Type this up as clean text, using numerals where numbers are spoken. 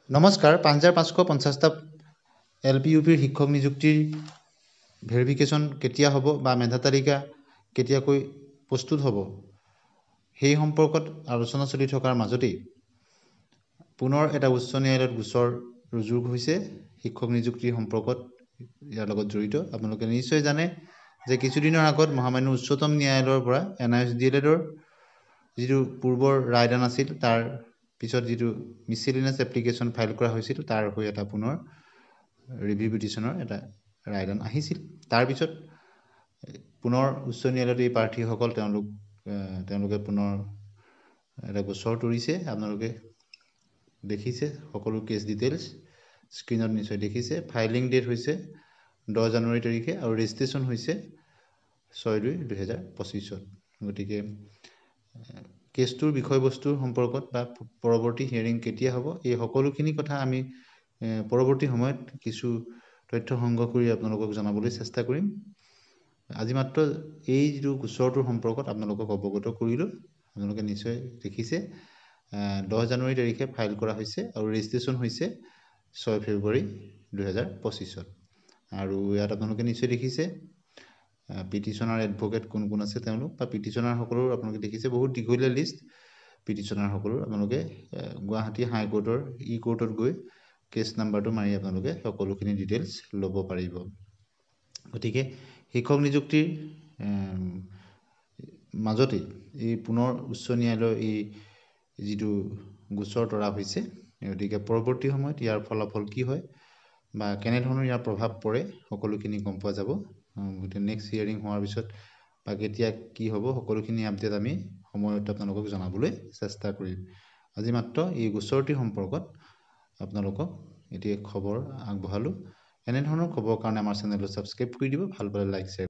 নমস্কাৰ ৫৫৫০টা LPUPৰ শিক্ষক নিযুক্তিৰ ভেৰিফিকেশ্যন কেতিয়া হ'ব বা মেধা তালিকা কেতিয়াকৈ প্ৰস্তুত হ'ব সেই সম্পৰ্কত আলোচনা চলি থকাৰ মাজতেই পুনৰ এটা উচ্চ ন্যায়ালয়ত গোচৰ ৰুজু হৈছে শিক্ষক নিযুক্তিৰ সম্পৰ্কত ইয়াৰ লগত জড়িত। আপোনালোকে নিশ্চয় জানে যে কিছুদিনৰ আগত মহামান্য উচ্চতম ন্যায়ালয়ৰ পৰা NISDLEDৰ যিটো পূৰ্বৰ ৰায়দান আছিল তাৰ পিছত যিটো মিছেলিনাছ এপ্লিকেশ্যন ফাইল কৰা হৈছিল তাৰ হৈ এটা পুনৰ ৰিভিউ পিটিশ্যনৰ এটা ৰায়দান আহিছিল। তাৰপিছত পুনৰ উচ্চ ন্যায়ালয়ত এই প্ৰাৰ্থীসকল তেওঁলোকে পুনৰ এটা গোচৰ তৰিছে। আপোনালোকে দেখিছে সকলো কেছ ডিটেইলছ স্ক্ৰীনত নিশ্চয় দেখিছে। ফাইলিং ডেট হৈছে 10 জানুৱাৰী তাৰিখে আৰু ৰেজিষ্ট্ৰেশ্যন হৈছে 6/2/2025। গতিকে কেছটোৰ বিষয়বস্তুৰ সম্পৰ্কত বা পৰৱৰ্তী হিয়াৰিং কেতিয়া হ'ব এই সকলোখিনি কথা আমি পৰৱৰ্তী সময়ত কিছু তথ্য সংগ্ৰহ কৰি আপোনালোকক জনাবলৈ চেষ্টা কৰিম। আজি মাত্ৰ এই যিটো গোচৰটোৰ সম্পৰ্কত আপোনালোকক অৱগত কৰিলোঁ। আপোনালোকে নিশ্চয় দেখিছে 10 জানুৱাৰী তাৰিখে ফাইল কৰা হৈছে আৰু ৰেজিষ্ট্ৰেশ্যন হৈছে 6 ফেব্ৰুৱাৰী 2025। আৰু ইয়াত আপোনালোকে নিশ্চয় দেখিছে পিটিশ্যনাৰ এডভকেট কোন কোন আছে তেওঁলোক বা পিটিশ্যনাৰসকলৰ আপোনালোকে দেখিছে বহুত দীঘলীয়া লিষ্ট। পিটিশ্যনাৰসকলৰ আপোনালোকে গুৱাহাটী হাইকোৰ্টৰ কোৰ্টত গৈ কেছ নাম্বাৰটো মাৰি আপোনালোকে সকলোখিনি ডিটেইলছ ল'ব পাৰিব। গতিকে শিক্ষক নিযুক্তিৰ মাজতে এই পুনৰ উচ্চ ন্যায়ালয়ৰ এই যিটো গোচৰ তৰা হৈছে, গতিকে পৰৱৰ্তী সময়ত ইয়াৰ ফলাফল কি হয় বা কেনেধৰণৰ ইয়াৰ প্ৰভাৱ পৰে সকলোখিনি গম পোৱা যাব। গতিকে নেক্সট হিয়াৰিং হোৱাৰ পিছত বা কেতিয়া কি হ'ব সকলোখিনি আপডেট আমি সময়ত আপোনালোকক জনাবলৈ চেষ্টা কৰিম। আজি মাত্ৰ এই গোচৰটিৰ সম্পৰ্কত আপোনালোকক এতিয়া খবৰ আগবঢ়ালোঁ। এনেধৰণৰ খবৰৰ কাৰণে আমাৰ চেনেলটো ছাবস্ক্ৰাইব কৰি দিব, ভাল পালে লাইক শ্বেয়াৰ